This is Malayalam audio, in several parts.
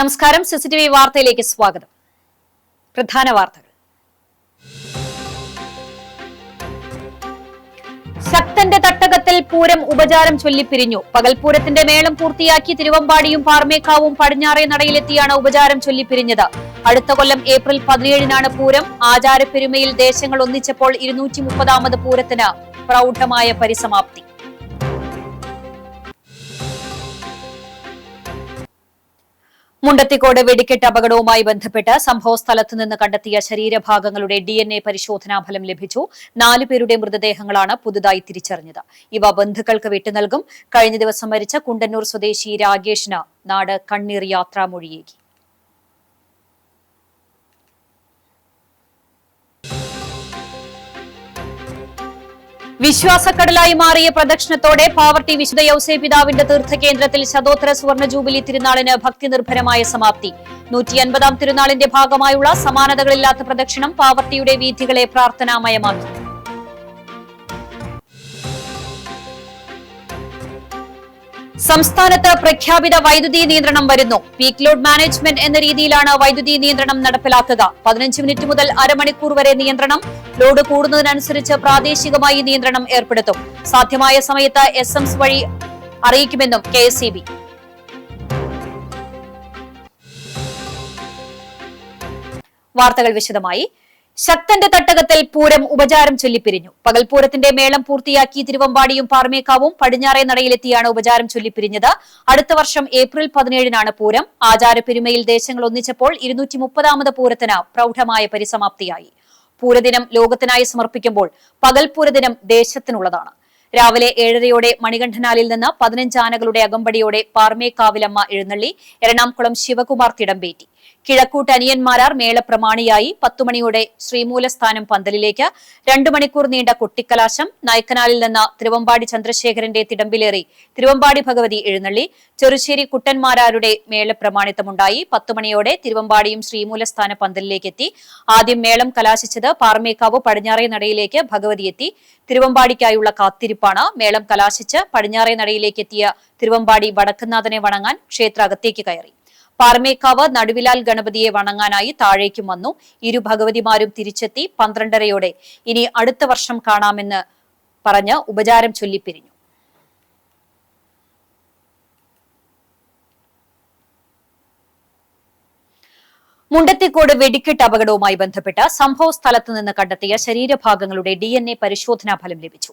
നമസ്കാരം. സിസിടിവി വാർത്തയിലേക്ക് സ്വാഗതം. പ്രധാന വാർത്തകൾ. ശക്തന്റെ തട്ടകത്തിൽ പൂരം ഉപചാരം ചൊല്ലിപ്പിരിഞ്ഞു. പകൽപൂരത്തിന്റെ മേളം പൂർത്തിയാക്കി തിരുവമ്പാടിയും പാർമേക്കാവും പടിഞ്ഞാറേ നടയിലെത്തിയാണ് ഉപചാരം ചൊല്ലിപ്പിരിഞ്ഞത്. അടുത്ത കൊല്ലം ഏപ്രിൽ 17-നാണ് പൂരം. ആചാരപ്പെരുമയിൽ ദേശങ്ങൾ ഒന്നിച്ചപ്പോൾ 230ാമത് പൂരത്തിന് പ്രൗഢമായ പരിസമാപ്തി. മുണ്ടത്തിക്കോട് വെടിക്കെട്ട് അപകടവുമായി ബന്ധപ്പെട്ട് സംഭവസ്ഥലത്ത് നിന്ന് കണ്ടെത്തിയ ശരീരഭാഗങ്ങളുടെ DNA പരിശോധനാ ഫലം ലഭിച്ചു. 4 പേരുടെ മൃതദേഹങ്ങളാണ് പുതുതായി തിരിച്ചറിഞ്ഞത്. ഇവ ബന്ധുക്കൾക്ക് വിട്ടുനൽകും. കഴിഞ്ഞ ദിവസം മരിച്ച കുണ്ടന്നൂർ സ്വദേശി രാഗേഷിന് നാട് കണ്ണീർ യാത്രാമൊഴിയേകി. വിശ്വാസക്കടലായി മാറിയ പ്രദക്ഷിണത്തോടെ പാവർട്ടി വിശുദ്ധ യൗസേ പിതാവിന്റെ തീർത്ഥകേന്ദ്രത്തിൽ ശതോത്തര സുവർണ ജൂബിലി തിരുനാളിന് ഭക്തിനിർഭരമായ സമാപ്തി. 150ാം തിരുനാളിന്റെ ഭാഗമായുള്ള സമാനതകളില്ലാത്ത പ്രദക്ഷിണം പാവർട്ടിയുടെ വീഥികളെ പ്രാർത്ഥനാമയമാക്കി. സംസ്ഥാനത്ത് പ്രഖ്യാപിത വൈദ്യുതി നിയന്ത്രണം വരുന്നു. പീക്ക് ലോഡ് മാനേജ്മെന്റ് എന്ന രീതിയിലാണ് വൈദ്യുതി നിയന്ത്രണം നടപ്പിലാക്കുക. 15 മിനിറ്റ് മുതൽ അരമണിക്കൂർ വരെ നിയന്ത്രണം. ലോഡ് കൂടുന്നതിനനുസരിച്ച് പ്രാദേശികമായി നിയന്ത്രണം ഏർപ്പെടുത്തും. സാധ്യമായ സമയത്ത് SMS വഴി അറിയിക്കുമെന്നും KSEB. വാർത്തകൾ വിശദമായി. ശക്തന്റെ തട്ടകത്തിൽ പൂരം ഉപചാരം ചൊല്ലിപ്പിരിഞ്ഞു. പകൽപൂരത്തിന്റെ മേളം പൂർത്തിയാക്കി തിരുവമ്പാടിയും പാർമേക്കാവും പടിഞ്ഞാറേ നടയിലെത്തിയാണ് ഉപചാരം ചൊല്ലിപ്പിരിഞ്ഞത്. അടുത്ത വർഷം ഏപ്രിൽ 17-നാണ് പൂരം. ആചാരപ്പെരുമയിൽ ദേശങ്ങൾ ഒന്നിച്ചപ്പോൾ 230ാമത് പൂരത്തിന് പ്രൗഢമായ പരിസമാപ്തിയായി. പൂരദിനം ലോകത്തിനായി സമർപ്പിക്കുമ്പോൾ പകൽപൂരദിനം ദേശത്തിനുള്ളതാണ്. രാവിലെ 7:30യോടെ മണികണ്ഠനാലിൽ നിന്ന് 15 ആനകളുടെ അകമ്പടിയോടെ പാർമേക്കാവിലമ്മ എഴുന്നള്ളി എറണാകുളം ശിവകുമാർ തിടമ്പേറ്റി. കിഴക്കൂട്ട് അനിയന്മാരാർ മേളപ്രമാണിയായി. 10 മണിയോടെ ശ്രീമൂലസ്ഥാനം പന്തലിലേക്ക്. 2 മണിക്കൂർ നീണ്ട കൊട്ടിക്കലാശം. നായ്ക്കനാലിൽ നിന്ന് തിരുവമ്പാടി ചന്ദ്രശേഖരന്റെ തിടമ്പിലേറി തിരുവമ്പാടി ഭഗവതി എഴുന്നള്ളി. ചെറുശ്ശേരി കുട്ടന്മാരാരുടെ മേളപ്രമാണിത്തമുണ്ടായി. 10 മണിയോടെ തിരുവമ്പാടിയും ശ്രീമൂലസ്ഥാന പന്തലിലേക്ക് എത്തി. ആദ്യം മേളം കലാശിച്ചത് പാർമേക്കാവ് പടിഞ്ഞാറേ നടയിലേക്ക് ഭഗവതി എത്തി. തിരുവമ്പാടിക്കായുള്ള കാത്തിരിപ്പാണ്. മേളം കലാശിച്ച് പടിഞ്ഞാറേ നടയിലേക്ക് എത്തിയ തിരുവമ്പാടി വടക്കുന്നാഥനെ വണങ്ങാൻ ക്ഷേത്ര അകത്തേക്ക് കയറി. പാർമേക്കാവ് നടുവിലാൽ ഗണപതിയെ വണങ്ങാനായി താഴേക്കും വന്നു. ഇരു ഭഗവതിമാരും തിരിച്ചെത്തി. 12:30യോടെ ഇനി അടുത്ത വർഷം കാണാമെന്ന് പറഞ്ഞ് ഉപചാരം ചൊല്ലിപ്പിരിഞ്ഞു. മുണ്ടത്തിക്കോട് വെടിക്കെട്ട് അപകടവുമായി ബന്ധപ്പെട്ട് സംഭവ സ്ഥലത്ത് നിന്ന് കണ്ടെത്തിയ ശരീരഭാഗങ്ങളുടെ DNA പരിശോധനാ ഫലം ലഭിച്ചു.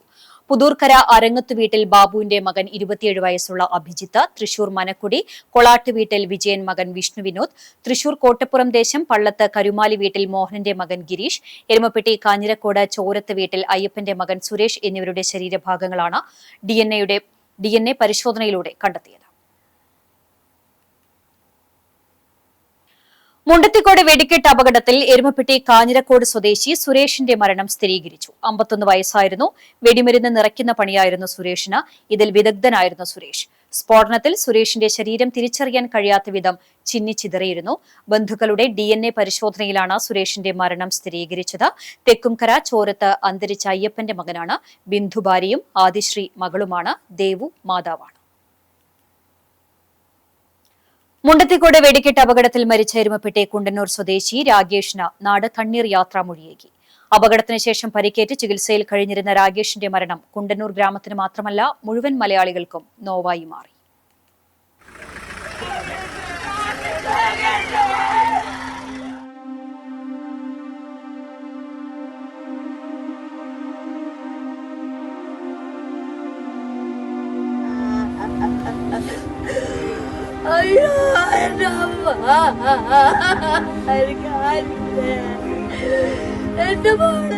പുതൂർക്കര അരങ്ങത്ത് വീട്ടിൽ ബാബുവിന്റെ മകൻ 27 വയസ്സുള്ള അഭിജിത്ത്, തൃശൂർ മനക്കുടി കൊളാട്ട് വീട്ടിൽ വിജയൻ മകൻ വിഷ്ണു വിനോദ്, തൃശൂർ കോട്ടപ്പുറം ദേശം പള്ളത്ത് കരുമാലി വീട്ടിൽ മോഹനന്റെ മകൻ ഗിരീഷ്, എരുമപ്പെട്ടി കാഞ്ഞിരക്കോട് ചോരത്ത് വീട്ടിൽ അയ്യപ്പന്റെ മകൻ സുരേഷ് എന്നിവരുടെ ശരീരഭാഗങ്ങളാണ് DNA പരിശോധനയിലൂടെ കണ്ടെത്തിയത്. മുണ്ടത്തിക്കോട് വെടിക്കെട്ട് അപകടത്തിൽ എരുമപ്പെട്ടി കാഞ്ഞിരക്കോട് സ്വദേശി സുരേഷിന്റെ മരണം സ്ഥിരീകരിച്ചു. 51 വയസ്സായിരുന്നു. വെടിമരുന്ന് നിറയ്ക്കുന്ന പണിയായിരുന്നു സുരേഷിന്. ഇതിൽ വിദഗ്ധനായിരുന്നു സുരേഷ്. സ്ഫോടനത്തിൽ സുരേഷിന്റെ ശരീരം തിരിച്ചറിയാൻ കഴിയാത്ത വിധം ചിന്നിച്ചിതറിയിരുന്നു. ബന്ധുക്കളുടെ DNA പരിശോധനയിലാണ് സുരേഷിന്റെ മരണം സ്ഥിരീകരിച്ചത്. തെക്കുംകര ചോരത്ത് അന്തരിച്ച അയ്യപ്പന്റെ മകനാണ്. ബിന്ദു ഭാര്യയും ആദിശ്രീ മകളുമാണ്. ദേവു മാതാവാണ്. മുണ്ടത്തിക്കോട് വെടിക്കെട്ട് അപകടത്തിൽ മരിച്ച എരുമപ്പെട്ടി കുണ്ടന്നൂർ സ്വദേശി രാഗേഷിന് നാട് കണ്ണീർ യാത്രാമൊഴിയേകി. അപകടത്തിന് ശേഷം പരിക്കേറ്റ് ചികിത്സയിൽ കഴിഞ്ഞിരുന്ന രാഗേഷിന്റെ മരണം കുണ്ടന്നൂർ ഗ്രാമത്തിന് മാത്രമല്ല മുഴുവൻ മലയാളികൾക്കും നോവായി മാറി. അയ്യോ എന്റെ അമ്മ എന്റെ മോള്.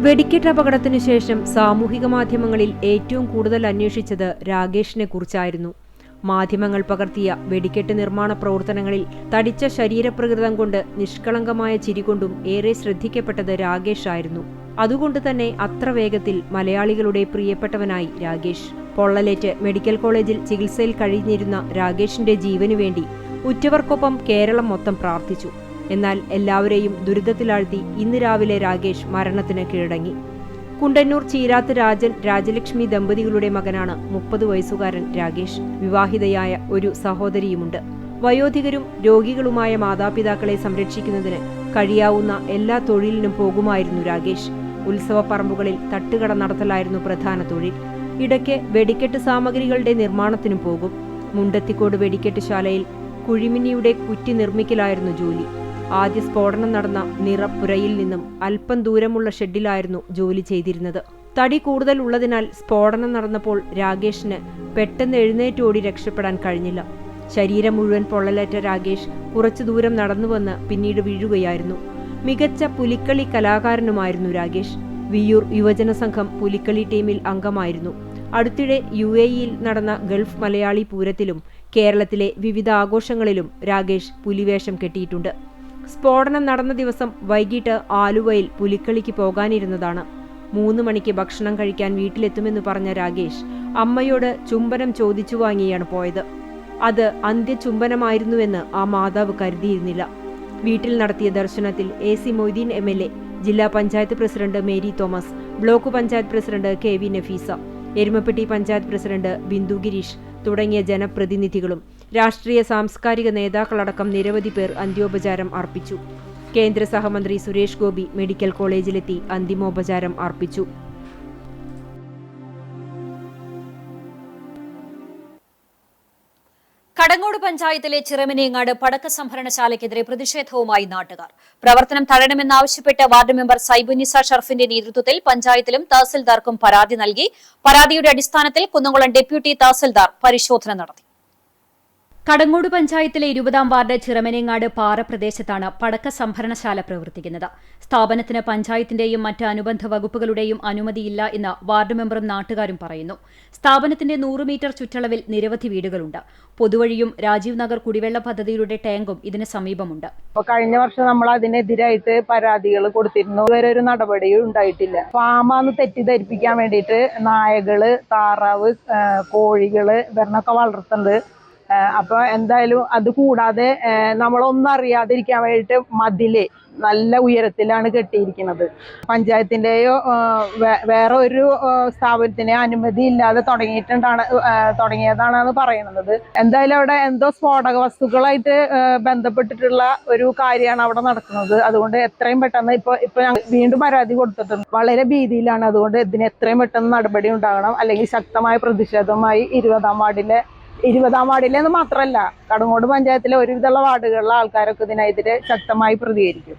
വെടിക്കെട്ട് അപകടത്തിനു ശേഷം സാമൂഹിക മാധ്യമങ്ങളിൽ ഏറ്റവും കൂടുതൽ അന്വേഷിച്ചത് രാഗേഷിനെ കുറിച്ചായിരുന്നു. മാധ്യമങ്ങൾ പകർത്തിയ വെടിക്കെട്ട് നിർമ്മാണ പ്രവർത്തനങ്ങളിൽ തടിച്ച ശരീരപ്രകൃതം കൊണ്ട് നിഷ്കളങ്കമായ ചിരികൊണ്ടും ഏറെ ശ്രദ്ധിക്കപ്പെട്ടത് രാഗേഷ് ആയിരുന്നു. അതുകൊണ്ട് തന്നെ അത്ര വേഗത്തിൽ മലയാളികളുടെ പ്രിയപ്പെട്ടവനായി രാഗേഷ്. പൊള്ളലേറ്റ് മെഡിക്കൽ കോളേജിൽ ചികിത്സയിൽ കഴിഞ്ഞിരുന്ന രാഗേഷിന്റെ ജീവനു വേണ്ടി ഉറ്റവർക്കൊപ്പം കേരളം മൊത്തം പ്രാർത്ഥിച്ചു. എന്നാൽ എല്ലാവരെയും ദുരിതത്തിലാഴ്ത്തി ഇന്ന് രാവിലെ രാഗേഷ് മരണത്തിന് കീഴടങ്ങി. കുണ്ടന്നൂർ ചീരാത്ത് രാജൻ രാജലക്ഷ്മി ദമ്പതികളുടെ മകനാണ് 30 വയസ്സുകാരൻ രാകേഷ്. വിവാഹിതയായ ഒരു സഹോദരിയുമുണ്ട്. വയോധികരും രോഗികളുമായ മാതാപിതാക്കളെ സംരക്ഷിക്കുന്നതിന് കഴിയാവുന്ന എല്ലാ തൊഴിലിനും പോകുമായിരുന്നു രാകേഷ്. ഉത്സവപ്പറമ്പുകളിൽ തട്ടുകട നടത്തലായിരുന്നു പ്രധാന തൊഴിൽ. ഇടയ്ക്ക് വെടിക്കെട്ട് സാമഗ്രികളുടെ നിർമ്മാണത്തിനും പോകും. മുണ്ടത്തിക്കോട് വെടിക്കെട്ട് ശാലയിൽ കുഴിമിന്നിയുടെ കുറ്റി നിർമ്മിക്കലായിരുന്നു ജോലി. ആദ്യ സ്ഫോടനം നടന്ന നിറപ്പുരയിൽ നിന്നും അല്പം ദൂരമുള്ള ഷെഡിലായിരുന്നു ജോലി ചെയ്തിരുന്നത്. തടി കൂടുതൽ ഉള്ളതിനാൽ സ്ഫോടനം നടന്നപ്പോൾ രാകേഷിന് പെട്ടെന്ന് എഴുന്നേറ്റോടി രക്ഷപ്പെടാൻ കഴിഞ്ഞില്ല. ശരീരം മുഴുവൻ പൊള്ളലേറ്റ രാകേഷ് കുറച്ചു ദൂരം നടന്നുവന്ന് പിന്നീട് വീഴുകയായിരുന്നു. മികച്ച പുലിക്കളി കലാകാരനുമായിരുന്നു രാകേഷ്. വിയ്യൂർ യുവജന സംഘം പുലിക്കളി ടീമിൽ അംഗമായിരുന്നു. അടുത്തിടെ UAE-യിൽ നടന്ന ഗൾഫ് മലയാളി പൂരത്തിലും കേരളത്തിലെ വിവിധ ആഘോഷങ്ങളിലും രാകേഷ് പുലിവേഷം കെട്ടിയിട്ടുണ്ട്. സ്ഫോടനം നടന്ന ദിവസം വൈകിട്ട് ആലുവയിൽ പുലിക്കളിക്ക് പോകാനിരുന്നതാണ്. 3 മണിക്ക് ഭക്ഷണം കഴിക്കാൻ വീട്ടിലെത്തുമെന്ന് പറഞ്ഞ രാകേഷ് അമ്മയോട് ചുംബനം ചോദിച്ചു വാങ്ങിയാണ് പോയത്. അത് അന്ത്യചുംബനമായിരുന്നുവെന്ന് ആ മാതാവ് കരുതിയിരുന്നില്ല. വീട്ടിൽ നടത്തിയ ദർശനത്തിൽ AC മൊയ്തീൻ MLA, ജില്ലാ panchayat president Mary Thomas, block panchayat president KV Nafeesa, Erumapetty panchayat president Bindu Girish തുടങ്ങിയ ജനപ്രതിനിധികളും രാഷ്ട്രീയ സാംസ്കാരിക നേതാക്കളടക്കം നിരവധി പേർ അന്ത്യോപചാരം അർപ്പിച്ചു. കേന്ദ്ര സഹമന്ത്രി സുരേഷ് ഗോപി മെഡിക്കൽ കോളേജിലെത്തി അന്തിമോപചാരം അർപ്പിച്ചു. കടങ്ങോട് പഞ്ചായത്തിലെ ചിറമനേങ്ങാട് പടക്ക സംഭരണശാലയ്ക്കെതിരെ പ്രതിഷേധവുമായി നാട്ടുകാർ. പ്രവർത്തനം തടയണമെന്നാവശ്യപ്പെട്ട് വാർഡ് മെമ്പർ സൈബുനിസ ഷർഫിന്റെ നേതൃത്വത്തിൽ പഞ്ചായത്തിലും തഹസിൽദാർക്കും പരാതി നൽകി. പരാതിയുടെ അടിസ്ഥാനത്തിൽ കുന്നംകുളം ഡെപ്യൂട്ടി തഹസിൽദാർ പരിശോധന നടത്തി. കടങ്ങോട് പഞ്ചായത്തിലെ 20-ാം വാർഡ് ചിറമനേങ്ങാട് പാറ പ്രദേശത്താണ് പടക്ക സംഭരണശാല പ്രവർത്തിക്കുന്നത്. സ്ഥാപനത്തിന് പഞ്ചായത്തിന്റെയും മറ്റ് അനുബന്ധ വകുപ്പുകളുടെയും അനുമതിയില്ല എന്ന് വാർഡ് മെമ്പറും നാട്ടുകാരും പറയുന്നു. സ്ഥാപനത്തിന്റെ 100 മീറ്റർ ചുറ്റളവിൽ നിരവധി വീടുകളുണ്ട്. പൊതുവഴിയും രാജീവ് നഗർ കുടിവെള്ള പദ്ധതിയുടെ ടാങ്കും ഇതിന് സമീപമുണ്ട്. കഴിഞ്ഞ വർഷം നമ്മൾ അതിനെതിരായിട്ട് പരാതികൾ കൊടുത്തിരുന്നു. ഇതുവരെ ഒരു നടപടിയും ഉണ്ടായിട്ടില്ല. ഫാമാന്ന് തെറ്റിദ്ധരിപ്പിക്കാൻ വേണ്ടിയിട്ട് നായകള്, താറാവ്, കോഴികള് ഇവരിനൊക്കെ വളർത്തുന്നുണ്ട്. അപ്പൊ എന്തായാലും അത് കൂടാതെ നമ്മളൊന്നും അറിയാതിരിക്കാൻ വേണ്ടിയിട്ട് മതില് നല്ല ഉയരത്തിലാണ് കെട്ടിയിരിക്കുന്നത്. പഞ്ചായത്തിന്റെയോ വേറെ ഒരു സ്ഥാപനത്തിനെ അനുമതി ഇല്ലാതെ തുടങ്ങിയതാണെന്ന് പറയുന്നത്. എന്തായാലും അവിടെ എന്തോ സ്ഫോടക വസ്തുക്കളായിട്ട് ബന്ധപ്പെട്ടിട്ടുള്ള ഒരു കാര്യമാണ് അവിടെ നടക്കുന്നത്. അതുകൊണ്ട് എത്രയും പെട്ടെന്ന് ഇപ്പൊ ഞങ്ങൾ വീണ്ടും പരാതി കൊടുത്തിട്ടുണ്ട്. വളരെ ഭീതിയിലാണ്. അതുകൊണ്ട് ഇതിന് എത്രയും പെട്ടെന്ന് നടപടി ഉണ്ടാകണം. അല്ലെങ്കിൽ ശക്തമായ പ്രതിഷേധവുമായി 20-ാം വാർഡിലെന്ന് മാത്രമല്ല കടങ്ങോട് പഞ്ചായത്തിലെ ഒരുവിധമുള്ള വാർഡുകളിലെ ആൾക്കാരൊക്കെ ഇതിനെതിരെ ശക്തമായി പ്രതികരിക്കും.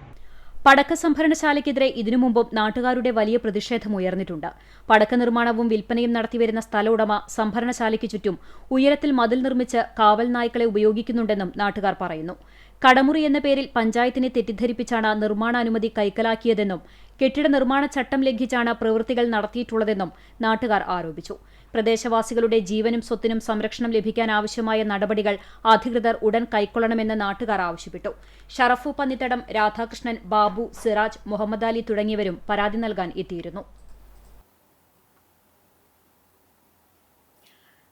പടക്ക സംഭരണശാലയ്ക്കെതിരെ ഇതിനു മുമ്പും നാട്ടുകാരുടെ വലിയ പ്രതിഷേധം ഉയർന്നിട്ടുണ്ട്. പടക്ക നിർമ്മാണവും വിൽപ്പനയും നടത്തിവരുന്ന സ്ഥല ഉടമ സംഭരണശാലയ്ക്ക് ചുറ്റും ഉയരത്തിൽ മതിൽ നിർമ്മിച്ച് കാവൽ നായ്ക്കളെ ഉപയോഗിക്കുന്നുണ്ടെന്നും നാട്ടുകാർ പറയുന്നു. കടമുറി എന്ന പേരിൽ പഞ്ചായത്തിനെ തെറ്റിദ്ധരിപ്പിച്ചാണ് നിർമ്മാണാനുമതി കൈക്കലാക്കിയതെന്നും കെട്ടിട നിർമ്മാണ ചട്ടം ലംഘിച്ചാണ് പ്രവൃത്തികൾ നടത്തിയിട്ടുള്ളതെന്നും നാട്ടുകാർ ആരോപിച്ചു. പ്രദേശവാസികളുടെ ജീവനും സ്വത്തിനും സംരക്ഷണം ലഭിക്കാൻ ആവശ്യമായ നടപടികൾ അധികൃതർ ഉടൻ കൈക്കൊള്ളണമെന്ന് നാട്ടുകാർ ആവശ്യപ്പെട്ടു. ഷറഫു പന്നിത്തടം, രാധാകൃഷ്ണൻ, ബാബു, സിറാജ്, മുഹമ്മദ് അലി തുടങ്ങിയവരും പരാതി നൽകാൻ എത്തിയിരുന്നു.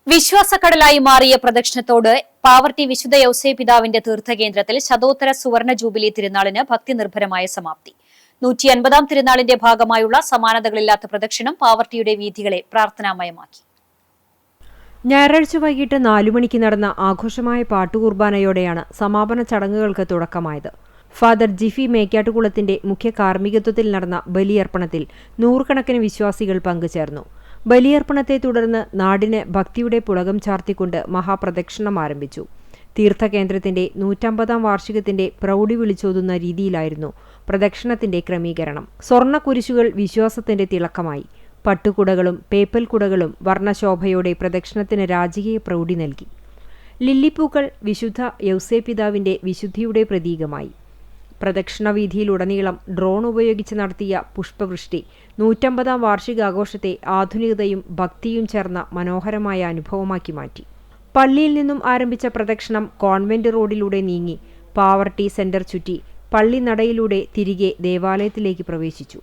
വിശ്വാസക്കടലായി മാറിയ പ്രദക്ഷിണത്തോട് പാവർട്ടി വിശുദ്ധ യൗസേ പിതാവിന്റെ തീർത്ഥകേന്ദ്രത്തിൽ ശതോത്തര സുവർണ ജൂബിലി തിരുനാളിന് ഭക്തിനിർഭരമായ സമാപ്തി. 150-ാം തിരുനാളിന്റെ ഭാഗമായുള്ള സമാനതകളില്ലാത്ത പ്രദക്ഷിണം പാവർട്ടിയുടെ വീഥികളെ പ്രാർത്ഥനാമയമാക്കി. ഞായറാഴ്ച വൈകിട്ട് 4 മണിക്ക് നടന്ന ആഘോഷമായ പാട്ടുകുർബാനയോടെയാണ് സമാപന ചടങ്ങുകൾക്ക് തുടക്കമായത്. ഫാദർ ജിഫി മേക്കാട്ടുകുളത്തിന്റെ മുഖ്യ കാർമ്മികത്വത്തിൽ നടന്ന ബലിയർപ്പണത്തിൽ 100 കണക്കിന് വിശ്വാസികൾ പങ്കുചേർന്നു. ബലിയർപ്പണത്തെ തുടർന്ന് നാടിന് ഭക്തിയുടെ പുളകം ചാർത്തിക്കൊണ്ട് മഹാപ്രദക്ഷിണം ആരംഭിച്ചു. തീർത്ഥകേന്ദ്രത്തിന്റെ 150-ാം വാർഷികത്തിന്റെ പ്രൗഢി വിളിച്ചോതുന്ന രീതിയിലായിരുന്നു പ്രദക്ഷിണത്തിന്റെ ക്രമീകരണം. സ്വർണ്ണ കുരിശുകൾ വിശ്വാസത്തിന്റെ തിളക്കമായി. പട്ടുകുടകളും പേപ്പൽ കുടകളും വർണ്ണശോഭയോടെ പ്രദക്ഷിണത്തിന് രാജകീയ പ്രൗഢി നൽകി. ലില്ലിപ്പൂക്കൾ വിശുദ്ധ യൗസേ പിതാവിന്റെ വിശുദ്ധിയുടെ പ്രതീകമായി. പ്രദക്ഷിണവീഥിയിലുടനീളം ഡ്രോൺ ഉപയോഗിച്ച് നടത്തിയ പുഷ്പവൃഷ്ടി 150-ാം വാർഷികാഘോഷത്തെ ആധുനികതയും ഭക്തിയും ചേർന്ന മനോഹരമായ അനുഭവമാക്കി മാറ്റി. പള്ളിയിൽ നിന്നും ആരംഭിച്ച പ്രദക്ഷിണം കോൺവെന്റ് റോഡിലൂടെ നീങ്ങി പാവർട്ടി സെന്റർ ചുറ്റി പള്ളി നടയിലൂടെ തിരികെ ദേവാലയത്തിലേക്ക് പ്രവേശിച്ചു.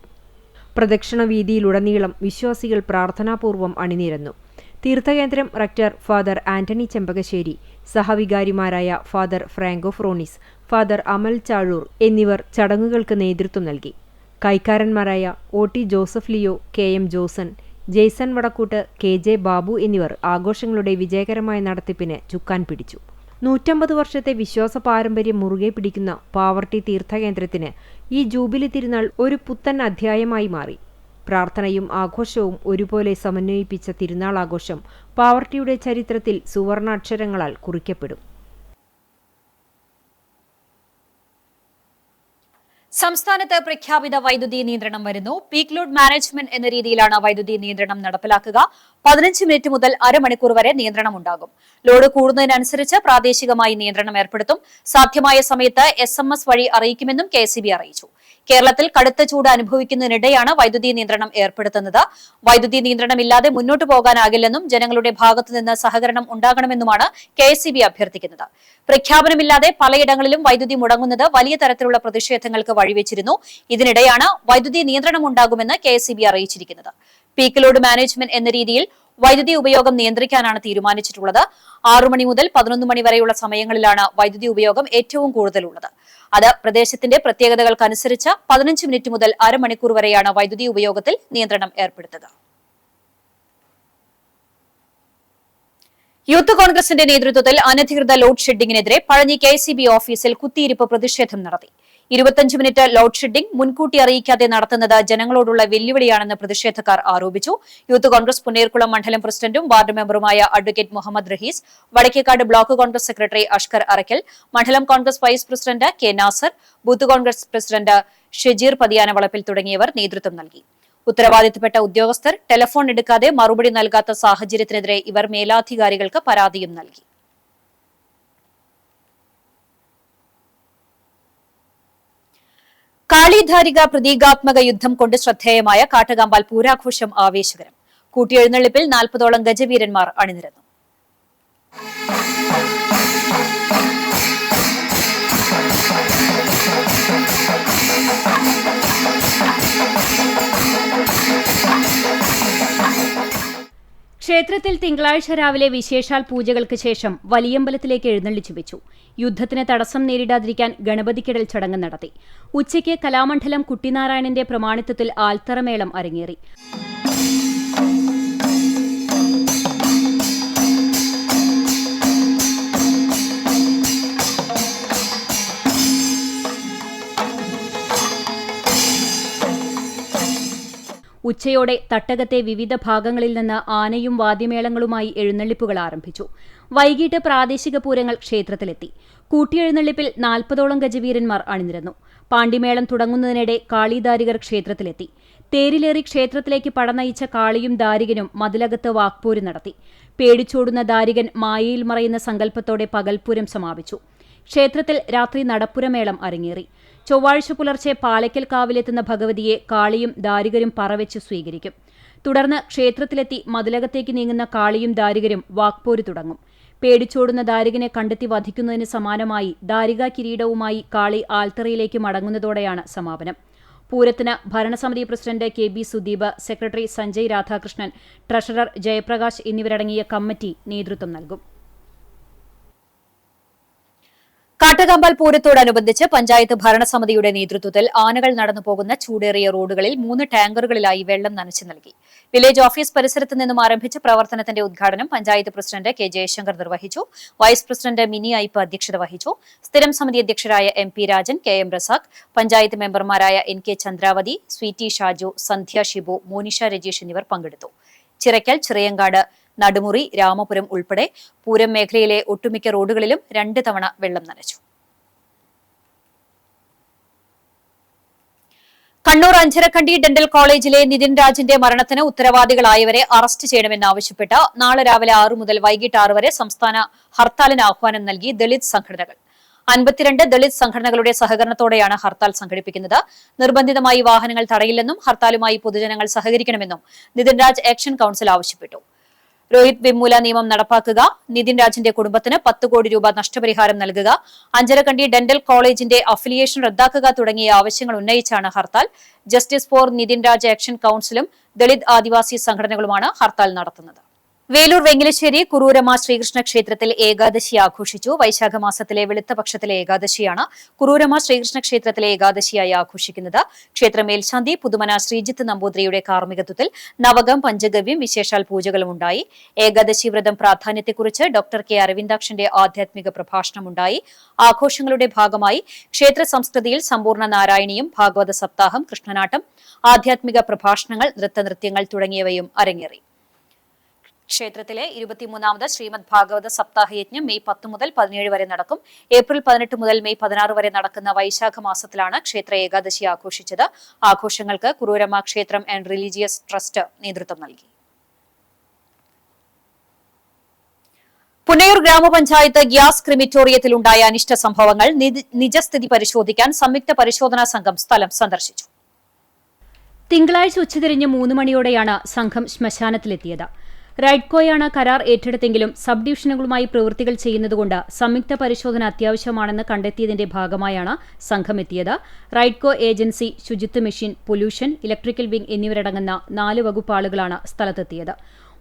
പ്രദക്ഷിണ വീതിയിലുടനീളം വിശ്വാസികൾ പ്രാർത്ഥനാപൂർവ്വം അണിനിരന്നു. തീർത്ഥകേന്ദ്രം റക്ടർ ഫാദർ ആന്റണി ചെമ്പകശ്ശേരി, സഹവികാരിമാരായ father Franco Fronis, father Amal Chazhoor എന്നിവർ ചടങ്ങുകൾക്ക് നേതൃത്വം നൽകി. കൈക്കാരന്മാരായ OT Joseph Leo, KM Josan, Jaison Vadakkoot, KJ Babu എന്നിവർ ആഘോഷങ്ങളുടെ വിജയകരമായ നടത്തിപ്പിന് ചുക്കാൻ പിടിച്ചു. 150 വർഷത്തെ വിശ്വാസ പാരമ്പര്യം മുറുകെ പിടിക്കുന്ന പാവർട്ടി തീർത്ഥകേന്ദ്രത്തിന് ഈ ജൂബിലി തിരുനാൾ ഒരു പുത്തൻ അധ്യായമായി മാറി. പ്രാർത്ഥനയും ആഘോഷവും ഒരുപോലെ സമന്വയിപ്പിച്ച തിരുനാൾ ആഘോഷം പാവർട്ടിയുടെ ചരിത്രത്തിൽ സുവർണാക്ഷരങ്ങളാൽ കുറിക്കപ്പെടും. സംസ്ഥാനത്ത് പ്രഖ്യാപിത വൈദ്യുതി നിയന്ത്രണം വരുന്നു. പീക്ക് ലോഡ് മാനേജ്മെന്റ് എന്ന രീതിയിലാണ് വൈദ്യുതി നിയന്ത്രണം നടപ്പിലാക്കുക. 15 മിനിറ്റ് മുതൽ അരമണിക്കൂർ വരെ നിയന്ത്രണം ഉണ്ടാകും. ലോഡ് കൂടുന്നതിനനുസരിച്ച് പ്രാദേശികമായി നിയന്ത്രണം ഏർപ്പെടുത്തും. സാധ്യമായ സമയത്ത് SMS വഴി അറിയിക്കുമെന്നും KCB അറിയിച്ചു. കേരളത്തിൽ കടുത്ത ചൂട് അനുഭവിക്കുന്നതിനിടെയാണ് വൈദ്യുതി നിയന്ത്രണം ഏർപ്പെടുത്തുന്നത്. വൈദ്യുതി നിയന്ത്രണമില്ലാതെ മുന്നോട്ടു പോകാനാകില്ലെന്നും ജനങ്ങളുടെ ഭാഗത്തുനിന്ന് സഹകരണം ഉണ്ടാകണമെന്നുമാണ് KCB അഭ്യർത്ഥിക്കുന്നത്. പ്രഖ്യാപനമില്ലാതെ പലയിടങ്ങളിലും വൈദ്യുതി മുടങ്ങുന്നത് വലിയ തരത്തിലുള്ള പ്രതിഷേധങ്ങൾക്ക് വഴിവെച്ചിരുന്നു. ഇതിനിടെയാണ് വൈദ്യുതി നിയന്ത്രണം ഉണ്ടാകുമെന്ന് KCB അറിയിച്ചിരിക്കുന്നത്. പീക്ക് ലോഡ് മാനേജ്മെന്റ് എന്ന രീതിയിൽ വൈദ്യുതി ഉപയോഗം നിയന്ത്രിക്കാനാണ് തീരുമാനിച്ചിട്ടുള്ളത്. 6 മണി മുതൽ 11 മണി വരെയുള്ള സമയങ്ങളിലാണ് വൈദ്യുതി ഉപയോഗം ഏറ്റവും കൂടുതലുള്ളത്. അത് പ്രദേശത്തിന്റെ പ്രത്യേകതകൾക്കനുസരിച്ച് 15 മിനിറ്റ് മുതൽ അരമണിക്കൂർ വരെയാണ് വൈദ്യുതി ഉപയോഗത്തിൽ നിയന്ത്രണം ഏർപ്പെടുത്തുക. യൂത്ത് കോൺഗ്രസിന്റെ നേതൃത്വത്തിൽ അനധികൃത ലോഡ് ഷെഡിംഗിനെതിരെ പഴഞ്ഞി KCB ഓഫീസിൽ കുത്തിയിരിപ്പ് പ്രതിഷേധം നടത്തി. 25 മിനിറ്റ് ലോഡ് ഷെഡിംഗ് മുൻകൂട്ടി അറിയിക്കാതെ നടത്തുന്നത് ജനങ്ങളോടുള്ള വെല്ലുവിളിയാണെന്ന് പ്രതിഷേധക്കാർ ആരോപിച്ചു. യൂത്ത് കോൺഗ്രസ് പുന്നേർകുളം മണ്ഡലം പ്രസിഡന്റും വാർഡ് മെമ്പറുമായ advocate Muhammad Rahees, Vadakkekad block Congress secretary Ashkar Arakkal, മണ്ഡലം Congress vice president K Nasar, booth Congress president Shajeer Pathiyanavalappil തുടങ്ങിയവർ നേതൃത്വം നൽകി. ഉത്തരവാദിത്തപ്പെട്ട ഉദ്യോഗസ്ഥർ ടെലിഫോൺ എടുക്കാതെ മറുപടി നൽകാത്ത സാഹചര്യത്തിനെതിരെ ഇവർ മേലാധികാരികൾക്ക് പരാതിയും നൽകി. കാളിധാരിക പ്രതീകാത്മക യുദ്ധം കൊണ്ട് ശ്രദ്ധേയമായ കാട്ടകാമ്പാൽ പൂരാഘോഷം ആവേശകരം. കൂട്ടിയെഴുന്നള്ളിപ്പിൽ 40ഓളം ഗജവീരന്മാർ അണിനിരന്നു. ക്ഷേത്രത്തിൽ തിങ്കളാഴ്ച രാവിലെ വിശേഷാൽ പൂജകൾക്ക് ശേഷം വലിയമ്പലത്തിലേക്ക് എഴുന്നള്ളിച്ചു വെച്ചു. യുദ്ധത്തിന് തടസ്സം നേരിടാതിരിക്കാൻ ഗണപതിക്കിടൽ ചടങ്ങ് നടത്തി. ഉച്ചയ്ക്ക് കലാമണ്ഡലം കുട്ടിനാരായണന്റെ പ്രമാണിത്വത്തിൽ ആൽത്തറമേളം അരങ്ങേറി. ഉച്ചയോടെ തട്ടകത്തെ വിവിധ ഭാഗങ്ങളിൽ നിന്ന് ആനയും വാദ്യമേളങ്ങളുമായി എഴുന്നള്ളിപ്പുകൾ ആരംഭിച്ചു. വൈകിട്ട് പ്രാദേശിക പൂരങ്ങൾ ക്ഷേത്രത്തിലെത്തി. കൂട്ടിയെഴുന്നള്ളിപ്പിൽ 40ഓളം ഗജവീരന്മാർ അണിനിരന്നു. പാണ്ടിമേളം തുടങ്ങുന്നതിനിടെ കാളിദാരികർ ക്ഷേത്രത്തിലെത്തി. തേരിലേറി ക്ഷേത്രത്തിലേക്ക് പടനയിച്ച കാളിയും ദാരികനും മതിലകത്ത് വാക്പോര് നടത്തി. പേടിച്ചോടുന്ന ദാരികൻ മായയിൽ മറയുന്ന സങ്കല്പത്തോടെ പകൽപൂരം സമാപിച്ചു. ക്ഷേത്രത്തിൽ രാത്രി നടപ്പുരമേളം അരങ്ങേറി. ചൊവ്വാഴ്ച പുലർച്ചെ പാലയ്ക്കൽ കാവിലെത്തുന്ന ഭഗവതിയെ കാളിയും ദാരികരും പറവെച്ച് സ്വീകരിക്കും. തുടർന്ന് ക്ഷേത്രത്തിലെത്തി മതിലകത്തേക്ക് നീങ്ങുന്ന കാളിയും ദാരികരും വാക്പോര് തുടങ്ങും. പേടിച്ചോടുന്ന ദാരികനെ കണ്ടെത്തി വധിക്കുന്നതിന് സമാനമായി ദാരികാ കിരീടവുമായി കാളി ആൽത്തറയിലേക്ക് മടങ്ങുന്നതോടെയാണ് സമാപനം. പൂരത്തിന് ഭരണസമിതി president KB Sudeep, secretary Sanjay Radhakrishnan, treasurer Jayaprakash എന്നിവരടങ്ങിയ കമ്മിറ്റി നേതൃത്വം നൽകും. കാട്ടകാമ്പാൽ പൂരത്തോടനുബന്ധിച്ച് പഞ്ചായത്ത് ഭരണസമിതിയുടെ നേതൃത്വത്തിൽ ആനകൾ നടന്നുപോകുന്ന ചൂടേറിയ റോഡുകളിൽ 3 ടാങ്കറുകളിലായി വെള്ളം നനച്ചു നൽകി. വില്ലേജ് ഓഫീസ് പരിസരത്ത് നിന്നും ആരംഭിച്ച പ്രവർത്തനത്തിന്റെ ഉദ്ഘാടനം പഞ്ചായത്ത് പ്രസിഡന്റ് K ജയശങ്കർ നിർവഹിച്ചു. വൈസ് പ്രസിഡന്റ് മിനി ഐപ്പ് അധ്യക്ഷത വഹിച്ചു. സ്ഥിരം സമിതി അധ്യക്ഷരായ MP രാജൻ, KM റസാഖ്, പഞ്ചായത്ത് മെമ്പർമാരായ NK ചന്ദ്രാവതി, സ്വീറ്റി ഷാജു, സന്ധ്യ ഷിബു, മോനിഷ രജീഷ് എന്നിവർ പങ്കെടുത്തു. ചിറയ്ക്കൽ, ചിറയങ്കാട്, നടുമുറി, രാമപുരം ഉൾപ്പെടെ പൂരം മേഖലയിലെ ഒട്ടുമിക്ക റോഡുകളിലും 2 തവണ വെള്ളം നനച്ചു. കണ്ണൂർ അഞ്ചരക്കണ്ടി ഡെന്റൽ കോളേജിലെ നിതിൻ രാജിന്റെ മരണത്തിന് ഉത്തരവാദികളായവരെ അറസ്റ്റ് ചെയ്യണമെന്നാവശ്യപ്പെട്ട് നാളെ രാവിലെ 6 മുതൽ വൈകിട്ട് 6 വരെ സംസ്ഥാന ഹർത്താലിന് ആഹ്വാനം നൽകി ദളിത് സംഘടനകൾ. 52 ദളിത് സംഘടനകളുടെ സഹകരണത്തോടെയാണ് ഹർത്താൽ സംഘടിപ്പിക്കുന്നത്. നിർബന്ധിതമായി വാഹനങ്ങൾ തടയില്ലെന്നും ഹർത്താലുമായി പൊതുജനങ്ങൾ സഹകരിക്കണമെന്നും നിതിൻ രാജ് ആക്ഷൻ കൌൺസിൽ ആവശ്യപ്പെട്ടു. രോഹിത് വെമ്മൂല നിയമം നടപ്പാക്കുക, നിതിൻ രാജിന്റെ കുടുംബത്തിന് 10 കോടി രൂപ നഷ്ടപരിഹാരം നൽകുക, അഞ്ചരക്കണ്ടി ഡെന്റൽ കോളേജിന്റെ അഫിലിയേഷൻ റദ്ദാക്കുക തുടങ്ങിയ ആവശ്യങ്ങൾ ഉന്നയിച്ചാണ് hartal. Justice for Nithin Raj action കൌൺസിലും ദളിത് ആദിവാസി സംഘടനകളുമാണ് ഹർത്താൽ നടത്തുന്നത്. വേലൂർ വെങ്കിലശ്ശേരി കുറൂരമ്മ ശ്രീകൃഷ്ണ ക്ഷേത്രത്തിൽ ഏകാദശി ആഘോഷിച്ചു. വൈശാഖ മാസത്തിലെ വെളുത്ത പക്ഷത്തിലെ ഏകാദശിയാണ് കുറൂരമ്മ ശ്രീകൃഷ്ണ ക്ഷേത്രത്തിലെ ഏകാദശിയായി ആഘോഷിക്കുന്നത്. ക്ഷേത്ര മേൽശാന്തി പുതുമന ശ്രീജിത്ത് നമ്പൂതിരിയുടെ കാർമ്മികത്വത്തിൽ നവകം, പഞ്ചഗവ്യം, വിശേഷാൽ പൂജകളും ഉണ്ടായി. ഏകാദശി വ്രതം പ്രാധാന്യത്തെക്കുറിച്ച് ഡോക്ടർ കെ അരവിന്ദാക്ഷന്റെ ആധ്യാത്മിക പ്രഭാഷണമുണ്ടായി. ആഘോഷങ്ങളുടെ ഭാഗമായി ക്ഷേത്ര സംസ്കൃതിയിൽ സമ്പൂർണ്ണ നാരായണീയം, ഭാഗവത സപ്താഹം, കൃഷ്ണനാട്ടം, ആധ്യാത്മിക പ്രഭാഷണങ്ങൾ, നൃത്തനൃത്യങ്ങൾ തുടങ്ങിയവയും അരങ്ങേറി. ക്ഷേത്രത്തിലെ 23ാമത് ശ്രീമദ് ഭാഗവത സപ്താഹയജ്ഞം മെയ് 10 മുതൽ 17 വരെ നടക്കും. ഏപ്രിൽ 18 മുതൽ മെയ് 16 വരെ നടക്കുന്ന വൈശാഖ മാസത്തിലാണ് ക്ഷേത്ര ഏകാദശി ആഘോഷിച്ചത്. ആഘോഷങ്ങൾക്ക് കുറൂരമ്മ ക്ഷേത്രം ആൻഡ് റിലീജിയസ് ട്രസ്റ്റ് നേതൃത്വം നൽകി. പുന്നയൂർ ഗ്രാമപഞ്ചായത്ത് ഗ്യാസ് ക്രിമിറ്റോറിയത്തിലുണ്ടായ അനിഷ്ട സംഭവങ്ങൾ നിജസ്ഥിതി പരിശോധിക്കാൻ സംയുക്ത പരിശോധനാ സംഘം സ്ഥലം സന്ദർശിച്ചു. തിങ്കളാഴ്ച ഉച്ചതിരിഞ്ഞ് 3 മണിയോടെയാണ് സംഘം ശ്മശാനത്തിലെത്തിയത്. റൈഡ്കോയാണ് കരാർ ഏറ്റെടുത്തെങ്കിലും സബ് ഡിവിഷനുകളുമായി പ്രവൃത്തികൾ ചെയ്യുന്നതുകൊണ്ട് സംയുക്ത പരിശോധന അത്യാവശ്യമാണെന്ന് കണ്ടെത്തിയതിന്റെ ഭാഗമായാണ് സംഘം എത്തിയത്. റൈഡ്കോ ഏജൻസി, ശുചിത്വ മെഷീൻ, പൊല്യൂഷൻ, ഇലക്ട്രിക്കൽ വിംഗ് എന്നിവരടങ്ങുന്ന 4 വകുപ്പാളുകളാണ് സ്ഥലത്തെത്തിയത്.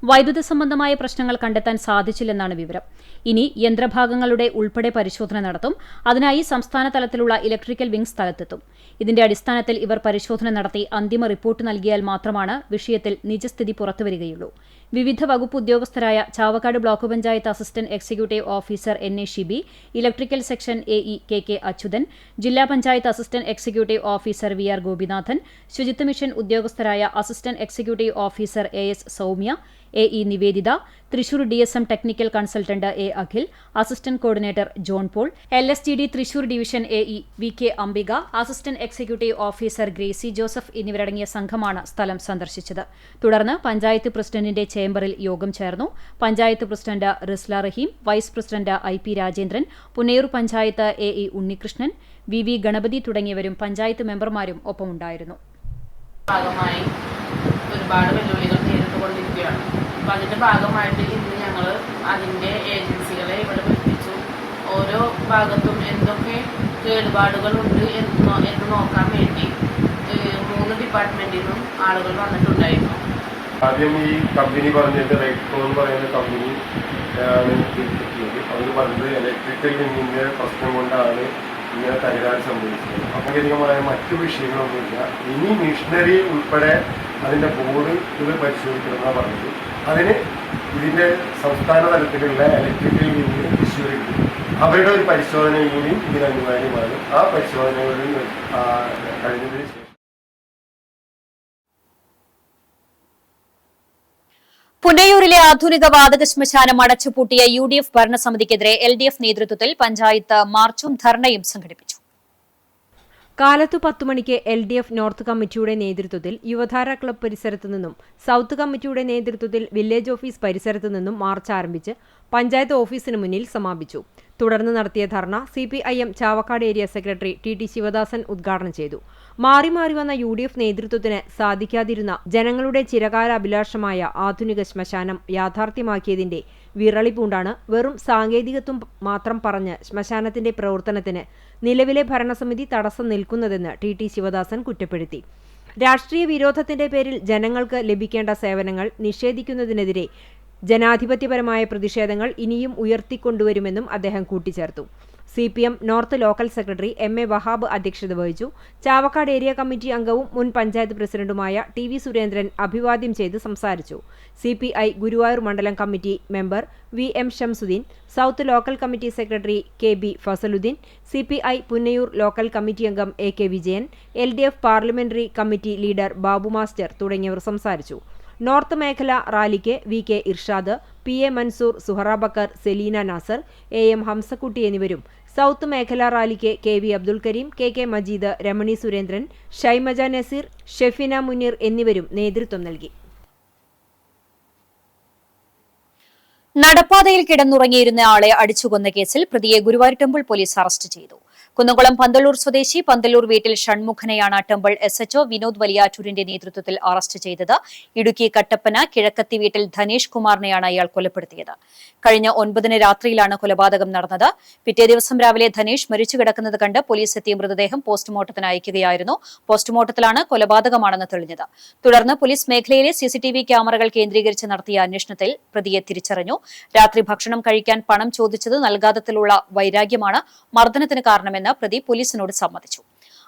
വൈദ്യുത സംബന്ധമായ പ്രശ്നങ്ങൾ കണ്ടെത്താൻ സാധിച്ചില്ലെന്നാണ് വിവരം. ഇനി യന്ത്രഭാഗങ്ങളുടെ ഉൾപ്പെടെ പരിശോധന നടത്തും. അതിനായി സംസ്ഥാന തലത്തിലുള്ള ഇലക്ട്രിക്കൽ വിംഗ് സ്ഥലത്തെത്തും. ഇതിന്റെ അടിസ്ഥാനത്തിൽ ഇവർ പരിശോധന നടത്തി അന്തിമ റിപ്പോർട്ട് നൽകിയാൽ മാത്രമാണ് വിഷയത്തിൽ നിജസ്ഥിതി പുറത്തുവരികയുള്ളൂ. വിവിധ വകുപ്പ് ഉദ്യോഗസ്ഥരായ Chavakkad block panchayat assistant executive officer NA Shibi, electrical section AE KK Achuthan, ജില്ലാ panchayat assistant executive officer VR Gopinathan, ശുചിത്വ മിഷൻ ഉദ്യോഗസ്ഥരായ assistant executive officer AS Soumya, AE Niveditha, Thrissur DSM technical consultant A Akhil, assistant coordinator John Paul, LSTD Thrissur division AE VK Ambika, assistant executive officer Gracy Joseph എന്നിവരടങ്ങിയ സംഘമാണ് സ്ഥലം സന്ദർശിച്ചത്. തുടർന്ന് പഞ്ചായത്ത് പ്രസിഡന്റിന്റെ ചേംബറിൽ യോഗം ചേർന്നു. Panchayat president Risla Raheem, vice president IP Rajendran, Punnayur panchayat AE Unnikrishnan, VV Ganapathi തുടങ്ങിയവരും പഞ്ചായത്ത് മെമ്പർമാരും ഒപ്പമുണ്ടായിരുന്നു. ഭാഗമായി ഒരുപാട് വെല്ലുവിളികൾ നേരിട്ടുകൊണ്ടിരിക്കുകയാണ്. അപ്പോൾ അതിൻ്റെ ഭാഗമായിട്ട് ഇന്ന് ഞങ്ങൾ അതിൻ്റെ ഏജൻസികളെ ഇവിടെ വിളിപ്പിച്ചു. ഓരോ ഭാഗത്തും എന്തൊക്കെ കേടുപാടുകളുണ്ട് എന്ന് നോക്കാൻ വേണ്ടി 3 ഡിപ്പാർട്ട്മെൻറ്റിൽ നിന്നും ആളുകൾ വന്നിട്ടുണ്ടായിരുന്നു. ആദ്യം ഈ കമ്പനി പറഞ്ഞത് റൈഡ്കോ എന്ന് പറയുന്ന കമ്പനി ആണ് കിട്ടിയത്. അവർ പറഞ്ഞത് ഇലക്ട്രിക്കൽ വിങ്ങിൻ്റെ പ്രശ്നം കൊണ്ടാണ് ഇങ്ങനെ തകരാറ് സംഭവിച്ചത്. അപകടകരമായ മറ്റു വിഷയങ്ങളൊന്നുമില്ല. ഇനി മിഷനറി ഉൾപ്പെടെ അതിൻ്റെ ബോർഡ് ഇത് പരിശോധിക്കണമെന്നാണ് പറഞ്ഞത്. അതിന് ഇതിൻ്റെ സംസ്ഥാന തലത്തിലുള്ള ഇലക്ട്രിക്കൽ വിങ് തൃശ്ശൂരുണ്ട്. അവരുടെ ഒരു പരിശോധന കൂടി ഇതിന് അനിവാര്യമാണ്. ആ പരിശോധനകളിൽ കഴിഞ്ഞതിന് ശേഷം പുന്നയൂരിലെ ആധുനിക വാതക ശ്മശാനം അടച്ചുപൂട്ടിയ UDF ഭരണസമിതിക്കെതിരെ LDF നേതൃത്വത്തിൽ പഞ്ചായത്ത് മാർച്ചും ധർണയും സംഘടിപ്പിച്ചു. കാലത്തു 10 മണിക്ക് LDF നോർത്ത് കമ്മിറ്റിയുടെ നേതൃത്വത്തിൽ യുവധാര ക്ലബ് പരിസരത്തു നിന്നും സൗത്ത് കമ്മിറ്റിയുടെ നേതൃത്വത്തിൽ വില്ലേജ് ഓഫീസ് പരിസരത്തു നിന്നും മാർച്ച് ആരംഭിച്ച് പഞ്ചായത്ത് ഓഫീസിന് മുന്നിൽ സമാപിച്ചു. തുടർന്ന് നടത്തിയ ധർണ CPIM Chavakkad area secretary TT Sivadasan ഉദ്ഘാടനം ചെയ്തു. മാറി മാറി വന്ന UDF നേതൃത്വത്തിന് സാധിക്കാതിരുന്ന ജനങ്ങളുടെ ചിരകാല അഭിലാഷമായ ആധുനിക ശ്മശാനം യാഥാർത്ഥ്യമാക്കിയതിന്റെ വിറളിപ്പൂണ്ടാണ് വെറും സാങ്കേതികത്വം മാത്രം പറഞ്ഞ് ശ്മശാനത്തിന്റെ പ്രവർത്തനത്തിന് നിലവിലെ ഭരണസമിതി തടസ്സം നിൽക്കുന്നതെന്ന് TT ശിവദാസൻ കുറ്റപ്പെടുത്തി. രാഷ്ട്രീയ വിരോധത്തിന്റെ പേരിൽ ജനങ്ങൾക്ക് ലഭിക്കേണ്ട സേവനങ്ങൾ നിഷേധിക്കുന്നതിനെതിരെ ജനാധിപത്യപരമായ പ്രതിഷേധങ്ങൾ ഇനിയും ഉയർത്തിക്കൊണ്ടുവരുമെന്നും അദ്ദേഹം കൂട്ടിച്ചേർത്തു. CPM north local secretary MA Wahab അധ്യക്ഷത വഹിച്ചു. ചാവക്കാട് ഏരിയ കമ്മിറ്റി അംഗവും മുൻ പഞ്ചായത്ത് പ്രസിഡന്റുമായ TV സുരേന്ദ്രൻ അഭിവാദ്യം ചെയ്ത് സംസാരിച്ചു. CPI ഗുരുവായൂർ മണ്ഡലം committee member VM Shamsuddin, south local committee secretary KB Fasaluddin, CPI Punnayur local committee അംഗം AK Vijayan, LDF parliamentary committee leader Babu master തുടങ്ങിയവർ സംസാരിച്ചു. നോർത്ത് മേഖല റാലിക്ക് VK Irshad, PA Mansoor, Suhara Backer, Selina Nasar, AM Hamsakutty എന്നിവരും, സൗത്ത് മേഖല റാലിക്ക് KV അബ്ദുൽ കരീം, KK മജീദ്, രമണി സുരേന്ദ്രൻ, ഷൈമജ നസീർ, ഷെഫിന മുനീർ എന്നിവരും നേതൃത്വം നൽകി. നടപ്പാതയിൽ കിടന്നുറങ്ങിയിരുന്ന ആളെ അടിച്ചുകൊന്ന കേസിൽ പ്രതിയെ ഗുരുവായൂർ ടെമ്പിൾ പോലീസ് അറസ്റ്റ് ചെയ്തു. കുന്നംകുളം പന്തളൂർ സ്വദേശി പന്തളൂർ വീട്ടിൽ ഷൺമുഖനെയാണ് ടെമ്പിൾ SHO വിനോദ് വലിയാറ്റൂരിന്റെ നേതൃത്വത്തിൽ അറസ്റ്റ് ചെയ്തത്. ഇടുക്കി കട്ടപ്പന കിഴക്കത്തി വീട്ടിൽ ധനേഷ് കുമാറിനെയാണ് ഇയാൾ കൊലപ്പെടുത്തിയത്. കഴിഞ്ഞ 9-ന് രാത്രിയിലാണ് കൊലപാതകം നടന്നത്. പിറ്റേ ദിവസം രാവിലെ ധനേഷ് മരിച്ചു കിടക്കുന്നത് കണ്ട് പോലീസ് എത്തിയ മൃതദേഹം പോസ്റ്റ്മോർട്ടത്തിന് അയക്കുകയായിരുന്നു. പോസ്റ്റ്മോർട്ടത്തിലാണ് കൊലപാതകമാണെന്ന് തെളിഞ്ഞത്. തുടർന്ന് പോലീസ് മേഖലയിലെ CCTV ക്യാമറകൾ കേന്ദ്രീകരിച്ച് നടത്തിയ അന്വേഷണത്തിൽ പ്രതിയെ തിരിച്ചറിഞ്ഞു. രാത്രി ഭക്ഷണം കഴിക്കാൻ പണം ചോദിച്ചത് നൽകാത്തതിലുള്ള വൈരാഗ്യമാണ് മർദ്ദനത്തിന് കാരണമെന്ന് പ്രതി പോലീസിനോട് സമ്മതിച്ചു.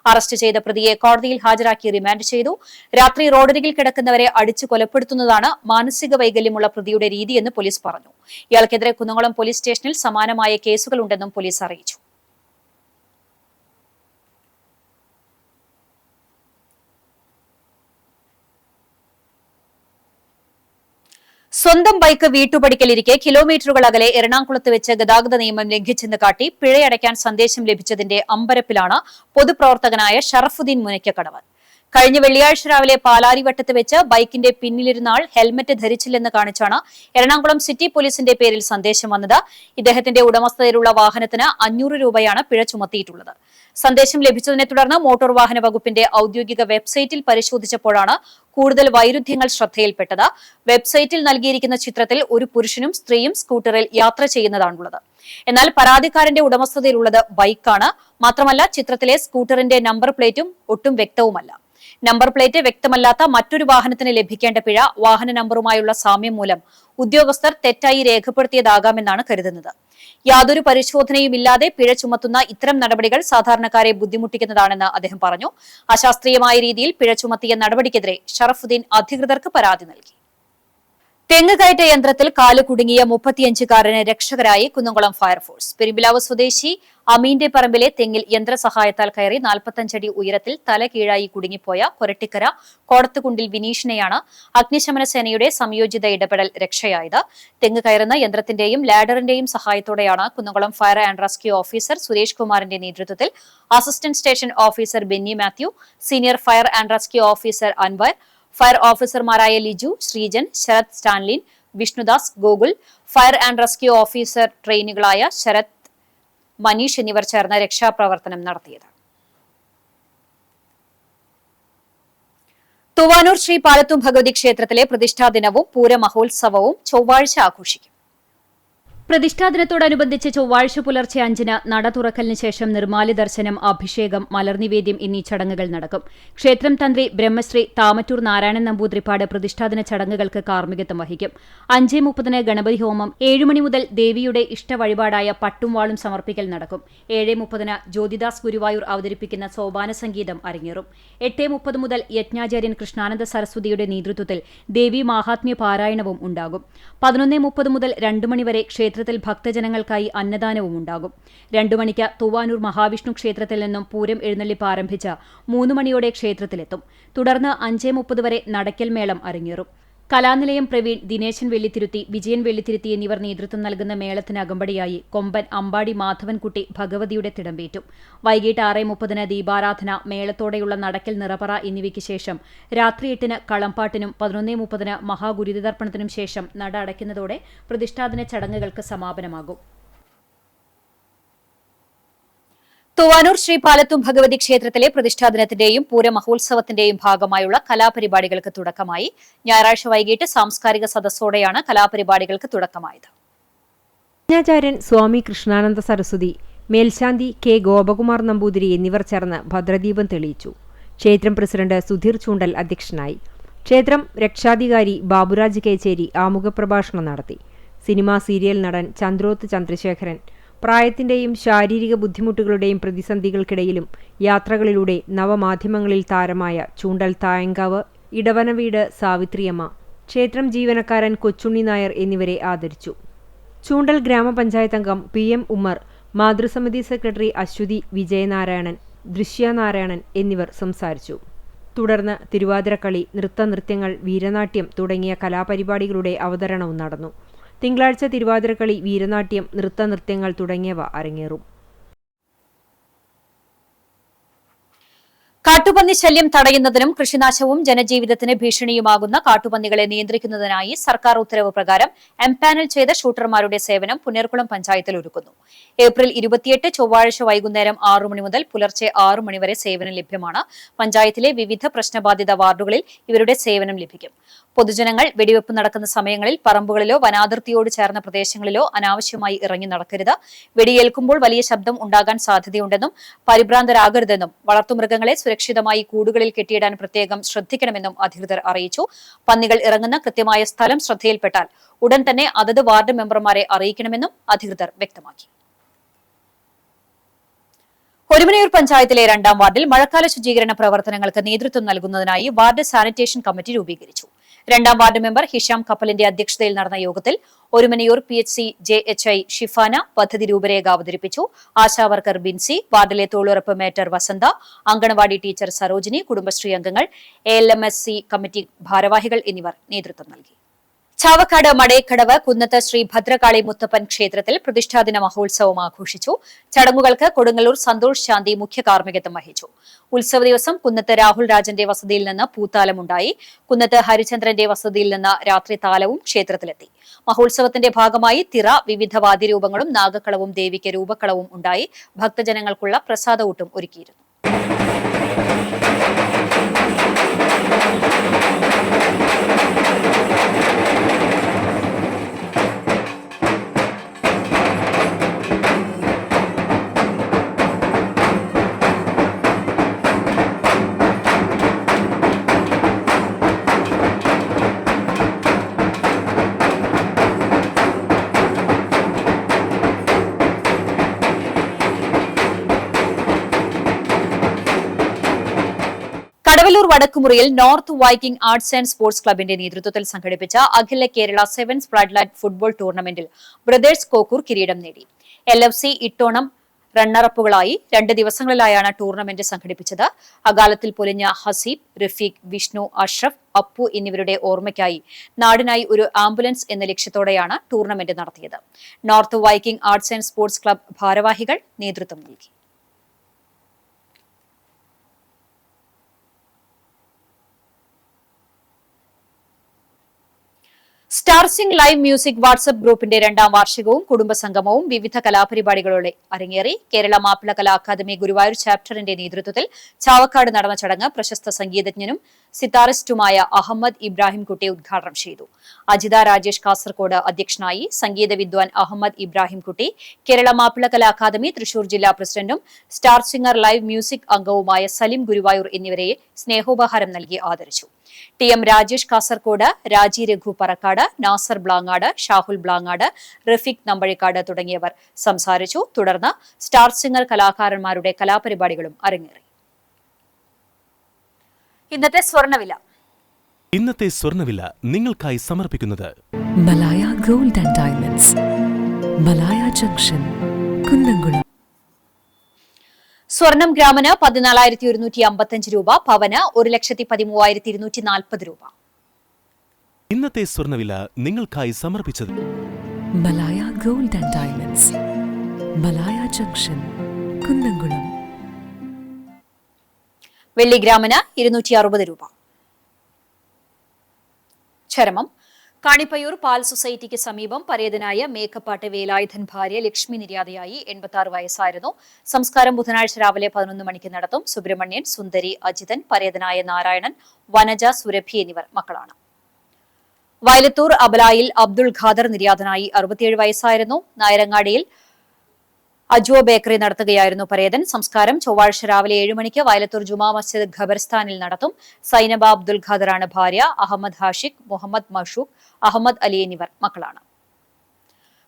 അറസ്റ്റ് ചെയ്ത പ്രതിയെ കോടതിയിൽ ഹാജരാക്കി റിമാൻഡ് ചെയ്തു. രാത്രി റോഡരികിൽ കിടക്കുന്നവരെ അടിച്ചു കൊലപ്പെടുത്തുന്നതാണ് മാനസിക വൈകല്യമുള്ള പ്രതിയുടെ രീതിയെന്ന് പോലീസ് പറഞ്ഞു. ഇയാൾക്കെതിരെ കുന്നംകുളം പോലീസ് സ്റ്റേഷനിൽ സമാനമായ കേസുകളുണ്ടെന്നും പോലീസ് അറിയിച്ചു. സ്വന്തം ബൈക്ക് വീട്ടുപടിക്കലിരിക്കെ കിലോമീറ്ററുകൾ അകലെ എറണാകുളത്ത് വെച്ച് ഗതാഗത നിയമം ലംഘിച്ചെന്ന് കാട്ടി പിഴയടയ്ക്കാൻ സന്ദേശം ലഭിച്ചതിന്റെ അമ്പരപ്പിലാണ് പൊതുപ്രവർത്തകനായ ഷറഫുദ്ദീൻ മുനയ്ക്കക്കടവ്. കഴിഞ്ഞ വെള്ളിയാഴ്ച രാവിലെ പാലാരിവട്ടത്ത് വെച്ച് ബൈക്കിന്റെ പിന്നിലിരുന്ന ആൾ ഹെൽമറ്റ് ധരിച്ചില്ലെന്ന് കാണിച്ചാണ് എറണാകുളം സിറ്റി പോലീസിന്റെ പേരിൽ സന്ദേശം വന്നത്. ഇദ്ദേഹത്തിന്റെ ഉടമസ്ഥതയിലുള്ള വാഹനത്തിന് 500 രൂപയാണ് പിഴ ചുമത്തിയിട്ടുള്ളത്. സന്ദേശം ലഭിച്ചതിനെ തുടർന്ന് മോട്ടോർ വാഹന വകുപ്പിന്റെ ഔദ്യോഗിക വെബ്സൈറ്റിൽ പരിശോധിച്ചപ്പോഴാണ് കൂടുതൽ വൈരുദ്ധ്യങ്ങൾ ശ്രദ്ധയിൽപ്പെട്ടത്. വെബ്സൈറ്റിൽ നൽകിയിരിക്കുന്ന ചിത്രത്തിൽ ഒരു പുരുഷനും സ്ത്രീയും സ്കൂട്ടറിൽ യാത്ര ചെയ്യുന്നതാണുള്ളത്. എന്നാൽ പരാതിക്കാരന്റെ ഉടമസ്ഥതയിലുള്ളത് ബൈക്കാണ്. മാത്രമല്ല ചിത്രത്തിലെ സ്കൂട്ടറിന്റെ നമ്പർ പ്ലേറ്റും ഒട്ടും വ്യക്തവുമല്ല. നമ്പർ പ്ലേറ്റ് വ്യക്തമല്ലാത്ത മറ്റൊരു വാഹനത്തിന് ലഭിക്കേണ്ട പിഴ വാഹന നമ്പറുമായുള്ള സാമ്യം മൂലം ഉദ്യോഗസ്ഥർ തെറ്റായി രേഖപ്പെടുത്തിയതാകാമെന്നാണ് കരുതുന്നത്. യാതൊരു പരിശോധനയുമില്ലാതെ പിഴ ചുമത്തുന്ന ഇത്തരം നടപടികൾ സാധാരണക്കാരെ ബുദ്ധിമുട്ടിക്കുന്നതാണെന്ന് അദ്ദേഹം പറഞ്ഞു. അശാസ്ത്രീയമായ രീതിയിൽ പിഴ ചുമത്തിയ നടപടിക്കെതിരെ ഷറഫുദ്ദീൻ അധികൃതർക്ക് പരാതി നൽകി. തെങ്ങ് കയറ്റ യന്ത്രത്തിൽ കാല് കുടുങ്ങിയ 35-കാരന് രക്ഷകരായി കുന്നംകുളം ഫയർഫോഴ്സ്. പെരുമ്പിലാവ് സ്വദേശി അമീന്റെ പറമ്പിലെ തെങ്ങിൽ യന്ത്രസഹായത്താൽ കയറി 45 അടി ഉയരത്തിൽ തല കീഴായി കുടുങ്ങിപ്പോയ കൊരട്ടിക്കര കോടത്തുകുണ്ടിൽ വിനീഷിനെയാണ് അഗ്നിശമന സേനയുടെ സംയോജിത ഇടപെടൽ രക്ഷയായത്. തെങ്ങ് കയറുന്ന യന്ത്രത്തിന്റെയും ലാഡറിന്റെയും സഹായത്തോടെയാണ് Kunnamkulam fire and rescue officer Suresh കുമാറിന്റെ നേതൃത്വത്തിൽ assistant station officer Benny Mathew, senior fire and rescue officer Anwar, fire ഓഫീസർമാരായ Liju, Sreejan, Sarath, Stanlin, Vishnudas, Gokul, fire and rescue officer ട്രെയിനികളായ ശരത്, മനീഷ് എന്നിവർ ചേർന്ന് രക്ഷാപ്രവർത്തനം നടത്തിയത്. തൂവാനൂർ ശ്രീ പാലത്തും ഭഗവതി ക്ഷേത്രത്തിലെ പ്രതിഷ്ഠാ ദിനവും പൂരമഹോത്സവവും ചൊവ്വാഴ്ച ആഘോഷിക്കും. പ്രതിഷ്ഠാദിനത്തോടനുബന്ധിച്ച് ചൊവ്വാഴ്ച പുലർച്ചെ 5-ന് നട തുറക്കലിന് ശേഷം നിർമ്മാല്യ ദർശനം, അഭിഷേകം, മലർനിവേദ്യം എന്നീ ചടങ്ങുകൾ നടക്കും. ക്ഷേത്രം തന്ത്രി ബ്രഹ്മശ്രീ താമറ്റൂർ നാരായണൻ നമ്പൂതിരിപ്പാട് പ്രതിഷ്ഠാദിന ചടങ്ങുകൾക്ക് കാർമ്മികത്വം വഹിക്കും. 5:30-ന് ഗണപതി ഹോമം, 7 മണി മുതൽ ദേവിയുടെ ഇഷ്ടവഴിപാടായ പട്ടും വാളും സമർപ്പിക്കൽ നടക്കും. 7:30-ന് ജ്യോതിദാസ് ഗുരുവായൂർ അവതരിപ്പിക്കുന്ന സോപാന സംഗീതം അരങ്ങേറും. 8:30 മുതൽ യജ്ഞാചാര്യൻ കൃഷ്ണാനന്ദ സരസ്വതിയുടെ നേതൃത്വത്തിൽ ദേവി മാഹാത്മ്യ പാരായണവും ഉണ്ടാകും. 11:30 മുതൽ 2 മണിവരെ ക്ഷേത്രത്തിൽ ഭക്തജനങ്ങൾക്കായി അന്നദാനവും ഉണ്ടാകും. 2 മണിക്ക് തൂവാനൂർ മഹാവിഷ്ണു ക്ഷേത്രത്തിൽ നിന്നും പൂരം എഴുന്നള്ളിപ്പ് ആരംഭിച്ച് 3 മണിയോടെ ക്ഷേത്രത്തിലെത്തും. തുടർന്ന് 5:30 വരെ നടക്കൽ മേളം അരങ്ങേറും. കലാനിലയം പ്രവീൺ, ദിനേശൻ വെള്ളിത്തിരുത്തി, വിജയൻ വെള്ളിത്തിരുത്തി എന്നിവർ നേതൃത്വം നൽകുന്ന മേളത്തിന് അകമ്പടിയായി കൊമ്പൻ അമ്പാടി മാധവൻകുട്ടി ഭഗവതിയുടെ തിടമ്പേറ്റും. വൈകിട്ട് 6:30-ന് ദീപാരാധന, മേളത്തോടെയുള്ള നടക്കൽ, നിറപറ എന്നിവയ്ക്ക് ശേഷം രാത്രി 8-ന് കളംപാട്ടിനും 11:30-ന് മഹാഗുരുതർപ്പണത്തിനും ശേഷം നട അടയ്ക്കുന്നതോടെ പ്രതിഷ്ഠാദിന ചടങ്ങുകൾക്ക് സമാപനമാകും. തൂവാനൂർ ശ്രീ പാലത്തും ഭഗവതി ക്ഷേത്രത്തിലെ പ്രതിഷ്ഠാദിനത്തിന്റെയും പൂരമഹോത്സവത്തിന്റെയും ഭാഗമായുള്ള കലാപരിപാടികൾക്ക് തുടക്കമായി. ഞായറാഴ്ച വൈകിട്ട് സാംസ്കാരിക സദസ്സോടെയാണ് കലാപരിപാടികൾക്ക് തുടക്കമായത്. യജ്ഞാചാര്യൻ സ്വാമി കൃഷ്ണാനന്ദ സരസ്വതി, മേൽശാന്തി കെ ഗോപകുമാർ നമ്പൂതിരി എന്നിവർ ചേർന്ന് ഭദ്രദീപം തെളിയിച്ചു. ക്ഷേത്രം പ്രസിഡന്റ് സുധീർ ചൂണ്ടൽ അധ്യക്ഷനായി. ക്ഷേത്രം രക്ഷാധികാരി ബാബുരാജ് കേച്ചേരി ആമുഖപ്രഭാഷണം നടത്തി. സിനിമാ സീരിയൽ നടൻ ചന്ദ്രോത്ത് ചന്ദ്രശേഖരൻ പ്രായത്തിന്റെയും ശാരീരിക ബുദ്ധിമുട്ടുകളുടെയും പ്രതിസന്ധികൾക്കിടയിലും യാത്രകളിലൂടെ നവമാധ്യമങ്ങളിൽ താരമായ ചൂണ്ടൽ തായങ്കാവ് ഇടവനവീട് സാവിത്രിയമ്മ, ക്ഷേത്രം ജീവനക്കാരൻ കൊച്ചുണ്ണി നായർ എന്നിവരെ ആദരിച്ചു. ചൂണ്ടൽ ഗ്രാമപഞ്ചായത്ത് അംഗം PM ഉമ്മർ, മാതൃസമിതി സെക്രട്ടറി അശ്വതി വിജയനാരായണൻ, ദൃശ്യനാരായണൻ എന്നിവർ സംസാരിച്ചു. തുടർന്ന് തിരുവാതിരക്കളി, നൃത്തനൃത്യങ്ങൾ, വീരനാട്യം തുടങ്ങിയ കലാപരിപാടികളുടെ അവതരണവും നടന്നു. തിങ്കളാഴ്ച തിരുവാതിരക്കളി, വീരനാട്യം, നൃത്തനൃത്യങ്ങൾ തുടങ്ങിയവ അരങ്ങേറും. കാട്ടുപന്നി ശല്യം തടയുന്നതിനും കൃഷിനാശവും ജനജീവിതത്തിന് ഭീഷണിയുമാകുന്ന കാട്ടുപന്നികളെ നിയന്ത്രിക്കുന്നതിനായി സർക്കാർ ഉത്തരവ് പ്രകാരം എംപാനൽ ചെയ്ത ഷൂട്ടർമാരുടെ സേവനം പുന്നേർകുളം പഞ്ചായത്തിൽ ഒരുക്കുന്നു. ഏപ്രിൽ 28 ചൊവ്വാഴ്ച വൈകുന്നേരം 6 മണി മുതൽ പുലർച്ചെ 6 മണി വരെ സേവനം ലഭ്യമാണ്. പഞ്ചായത്തിലെ വിവിധ പ്രശ്നബാധിത വാർഡുകളിൽ ഇവരുടെ സേവനം ലഭിക്കും. പൊതുജനങ്ങൾ വെടിവെപ്പ് നടക്കുന്ന സമയങ്ങളിൽ പറമ്പുകളിലോ വനാതിർത്തിയോട് ചേർന്ന പ്രദേശങ്ങളിലോ അനാവശ്യമായി ഇറങ്ങി നടക്കരുത്. വെടിയേൽക്കുമ്പോൾ വലിയ ശബ്ദം ഉണ്ടാകാൻ സാധ്യതയുണ്ടെന്നും പരിഭ്രാന്തരാകരുതെന്നും വളർത്തുമൃഗങ്ങളെ സുരക്ഷിതമായി കൂടുകളിൽ കെട്ടിയിടാൻ പ്രത്യേകം ശ്രദ്ധിക്കണമെന്നും അധികൃതർ അറിയിച്ചു. പന്നികൾ ഇറങ്ങുന്ന കൃത്യമായ സ്ഥലം ശ്രദ്ധയിൽപ്പെട്ടാൽ ഉടൻ തന്നെ അതത് വാർഡ് മെമ്പർമാരെ അറിയിക്കണമെന്നും അധികൃതർ വ്യക്തമാക്കി. ഒരുമനയൂർ പഞ്ചായത്തിലെ 2ാം വാർഡിൽ മഴക്കാല ശുചീകരണ പ്രവർത്തനങ്ങൾക്ക് നേതൃത്വം നൽകുന്നതിനായി വാർഡ് സാനിറ്റേഷൻ കമ്മിറ്റി രൂപീകരിച്ചു. 2ാം വാർഡ് മെമ്പർ ഹിഷാം കപ്പലിന്റെ അധ്യക്ഷതയിൽ നടന്ന യോഗത്തിൽ ഒരുമനയൂർ PHC JHI ഷിഫാന പദ്ധതി രൂപരേഖ അവതരിപ്പിച്ചു. ആശാവർക്കർ ബിൻസി, വാർഡിലെ തൊഴിലുറപ്പ് മേറ്റർ വസന്ത, അങ്കണവാടി ടീച്ചർ സരോജിനി, കുടുംബശ്രീ അംഗങ്ങൾ, ALMSC കമ്മിറ്റി ഭാരവാഹികൾ എന്നിവർ നേതൃത്വം നൽകി. ചാവക്കാട് മടയക്കടവ് കുന്നത്ത് ശ്രീ ഭദ്രകാളി മുത്തപ്പൻ ക്ഷേത്രത്തിൽ പ്രതിഷ്ഠാദിന മഹോത്സവം ആഘോഷിച്ചു. ചടങ്ങുകൾക്ക് കൊടുങ്ങല്ലൂർ സന്തോഷ് ശാന്തി മുഖ്യ കാർമ്മികത്വം വഹിച്ചു. ഉത്സവ ദിവസം കുന്നത്ത് രാഹുൽ രാജന്റെ വസതിയിൽ നിന്ന് പൂത്താലമുണ്ടായി. കുന്നത്ത് ഹരിചന്ദ്രന്റെ വസതിയിൽ നിന്ന് രാത്രി താലവും ക്ഷേത്രത്തിലെത്തി. മഹോത്സവത്തിന്റെ ഭാഗമായി തിറ, വിവിധ വാദ്യരൂപങ്ങളും നാഗക്കളവും ദേവിക്ക് രൂപക്കളവും ഉണ്ടായി. ഭക്തജനങ്ങൾക്കുള്ള പ്രസാദഊട്ടും ഒരുക്കിയിരുന്നു. കടവല്ലൂർ വടക്കുമുറിയിൽ north viking arts and sports ക്ലബിന്റെ നേതൃത്വത്തിൽ സംഘടിപ്പിച്ച അഖില കേരള സെവൻസ് ബ്ലഡ്ലൈൻ ഫുട്ബോൾ ടൂർണമെന്റിൽ ബ്രദേഴ്സ് കോക്കൂർ കിരീടം നേടി. LFC ഇട്ടോണം റണ്ണറപ്പുകളായി 2 ദിവസങ്ങളിലായാണ് ടൂർണമെന്റ് സംഘടിപ്പിച്ചത്. അകാലത്തിൽ പൊലിഞ്ഞ ഹസീബ്, റഫീഖ്, വിഷ്ണു, അഷ്റഫ്, അപ്പു എന്നിവരുടെ ഓർമ്മയ്ക്കായി നാടിനായി ഒരു ആംബുലൻസ് എന്ന ലക്ഷ്യത്തോടെയാണ് ടൂർണമെന്റ് നടത്തിയത്. North viking arts and sports club ഭാരവാഹികൾ നേതൃത്വം നൽകി. Star Singh live music WhatsApp ഗ്രൂപ്പിന്റെ 2ാം വാർഷികവും കുടുംബസംഗമവും വിവിധ കലാപരിപാടികളോടെ അരങ്ങേറി. കേരള മാപ്പിള കലാ അക്കാദമി ഗുരുവായൂർ ചാപ്റ്ററിന്റെ നേതൃത്വത്തിൽ ചാവക്കാട് നടന്ന ചടങ്ങ് പ്രശസ്ത സംഗീതജ്ഞനും സിതാറിസ്റ്റുമായ അഹമ്മദ് ഇബ്രാഹിം കുട്ടി ഉദ്ഘാടനം ചെയ്തു. അജിത രാജേഷ് കാസർകോട് അധ്യക്ഷനായി. സംഗീത വിദ്വാൻ അഹമ്മദ് ഇബ്രാഹിം കുട്ടി, കേരള മാപ്പിള കലാ അക്കാദമി തൃശൂർ ജില്ലാ പ്രസിഡന്റും സ്റ്റാർ സിംഗർ ലൈവ് മ്യൂസിക് അംഗവുമായ സലിം ഗുരുവായൂർ എന്നിവരെ സ്നേഹോപഹാരം നൽകി ആദരിച്ചു. TM രാജേഷ് കാസർകോട്, രാജി രഘു പറക്കാട്, നാസർ ബ്ലാങ്ങാട്, ഷാഹുൽ ബ്ലാങ്ങാട്, റഫീഖ് നമ്പഴിക്കാട് തുടങ്ങിയവർ സംസാരിച്ചു. തുടർന്ന് സ്റ്റാർ സിംഗർ കലാകാരന്മാരുടെ കലാപരിപാടികളും അരങ്ങേറി. ഇന്നത്തെ സ്വർണ്ണവില നിങ്ങൾക്കായി സമർപ്പിക്കുന്നത് Malaya gold and diamonds, Malaya junction, Kunnamkulam. സ്വർണം ഗ്രാമിന് 14,155 രൂപ, പവന് 1,13,240 രൂപ. ഇന്നത്തെ സ്വർണ്ണവില നിങ്ങൾക്കായി സമർപ്പിച്ചത് Malaya gold and diamonds, Malaya junction, Kunnamkulam. വെള്ളി ഗ്രാമിന് 260 രൂപ. ചരമം. കാണിപ്പയ്യൂർ പാൽ സൊസൈറ്റിക്ക് സമീപം പരേതനായ മേക്കപ്പാട്ട് വേലായുധൻ ഭാര്യ ലക്ഷ്മി നിര്യാതയായി. 86 വയസ്സായിരുന്നു. സംസ്കാരം ബുധനാഴ്ച രാവിലെ 11 മണിക്ക് നടത്തും. സുബ്രഹ്മണ്യൻ, സുന്ദരി, അജിതൻ, പരേതനായ നാരായണൻ, വനജ, സുരഭി എന്നിവർ മക്കളാണ്. വയലത്തൂർ അബലായിൽ അബ്ദുൾ ഖാദർ നിര്യാതനായി. 67 വയസ്സായിരുന്നു. നായരങ്ങാടിയിൽ അജുവ ബേക്കറി നടത്തുകയായിരുന്നു പരേതൻ. സംസ്കാരം ചൊവ്വാഴ്ച രാവിലെ 7 മണിക്ക് വയലത്തൂർ ജുമാ മസ്ജിദ് ഖബർസ്ഥാനിൽ നടത്തും. സൈനബ അബ്ദുൽ ഖാദറാണ് ഭാര്യ. അഹമ്മദ് ഹാഷിഖ്, മുഹമ്മദ് മഷൂഖ്, അഹമ്മദ് അലി എന്നിവർ മക്കളാണ്.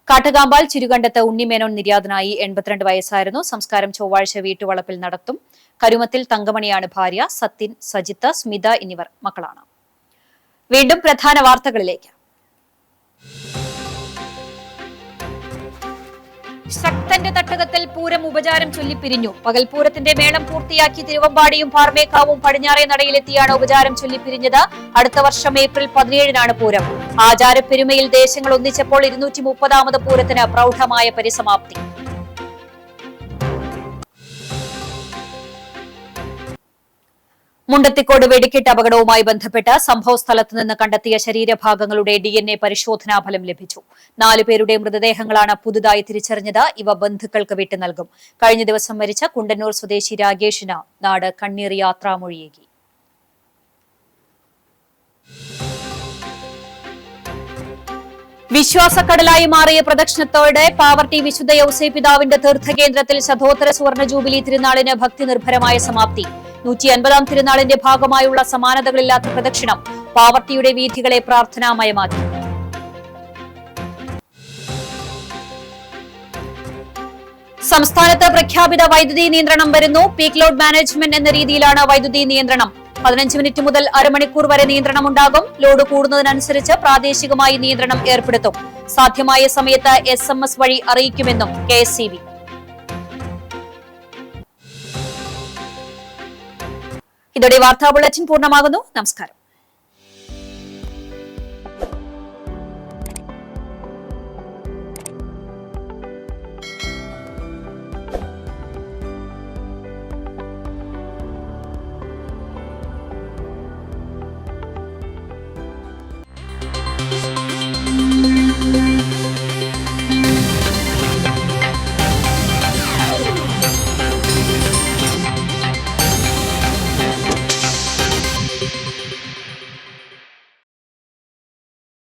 കാട്ടുകാമ്പാൽ ചിരുകണ്ടത്ത് ഉണ്ണിമേനോൻ നിര്യാതനായി. 82 വയസ്സായിരുന്നു. സംസ്കാരം ചൊവ്വാഴ്ച വീട്ടുവളപ്പിൽ നടത്തും. കരുമത്തിൽ തങ്കമണിയാണ് ഭാര്യ. സത്യൻ, സജിത്ത്, സ്മിത എന്നിവർ മക്കളാണ്. വീണ്ടും പ്രധാന വാർത്തകളിലേക്ക്. ശക്തന്റെ തട്ടകത്തിൽ പൂരം ഉപചാരം ചൊല്ലിപ്പിരിഞ്ഞു. പകൽപൂരത്തിന്റെ മേളം പൂർത്തിയാക്കി തിരുവമ്പാടിയും പാർമേക്കാവും പടിഞ്ഞാറേ നടയിലെത്തിയാണ് ഉപചാരം ചൊല്ലിപ്പിരിഞ്ഞത്. അടുത്ത വർഷം ഏപ്രിൽ 17-നാണ് പൂരം. ആചാരപ്പെരുമയിൽ ദേശങ്ങൾ ഒന്നിച്ചപ്പോൾ 230ാമത് പൂരത്തിന് പ്രൗഢമായ പരിസമാപ്തി. മുണ്ടത്തിക്കോട് വെടിക്കെട്ട് അപകടവുമായി ബന്ധപ്പെട്ട് സംഭവസ്ഥലത്ത് നിന്ന് കണ്ടെത്തിയ ശരീരഭാഗങ്ങളുടെ DNA പരിശോധനാ ഫലം ലഭിച്ചു. 4 പേരുടെ മൃതദേഹങ്ങളാണ് പുതുതായി തിരിച്ചറിഞ്ഞത്. ഇവ ബന്ധുക്കൾക്ക് വിട്ടു നൽകും. കഴിഞ്ഞ ദിവസം മരിച്ച കുണ്ടന്നൂർ സ്വദേശി രാഗേഷിന് നാട് കണ്ണീർ യാത്രാമൊഴിയേകി. വിശ്വാസക്കടലായി മാറിയ പ്രദക്ഷിണത്തോടെ പാവർട്ടി വിശുദ്ധ യൗസേ പിതാവിന്റെ തീർത്ഥകേന്ദ്രത്തിൽ ശതോത്തര സുവർണ ജൂബിലി തിരുനാളിന് ഭക്തി നിർഭരമായ സമാപ്തി. 150-ാം തിരുനാളിന്റെ ഭാഗമായുള്ള സമാനതകളില്ലാത്ത പ്രദക്ഷിണം പാവർട്ടിയുടെ വീഥികളെ പ്രാർത്ഥനാമയമാക്കി. സംസ്ഥാനത്ത് പ്രഖ്യാപിത വൈദ്യുതി നിയന്ത്രണം വരുന്നു. പീക്ക് ലോഡ് മാനേജ്മെന്റ് എന്ന രീതിയിലാണ് വൈദ്യുതി നിയന്ത്രണം. 15 മിനിറ്റ് മുതൽ അരമണിക്കൂർ വരെ നിയന്ത്രണമുണ്ടാകും. ലോഡ് കൂടുന്നതിനനുസരിച്ച് പ്രാദേശികമായി നിയന്ത്രണം ഏർപ്പെടുത്തും. സാധ്യമായ സമയത്ത് SMS വഴി അറിയിക്കുമെന്നും KSCB. ഇതോടെ വാർത്താ ബുള്ളറ്റിൻ പൂർണ്ണമാകുന്നു. നമസ്കാരം.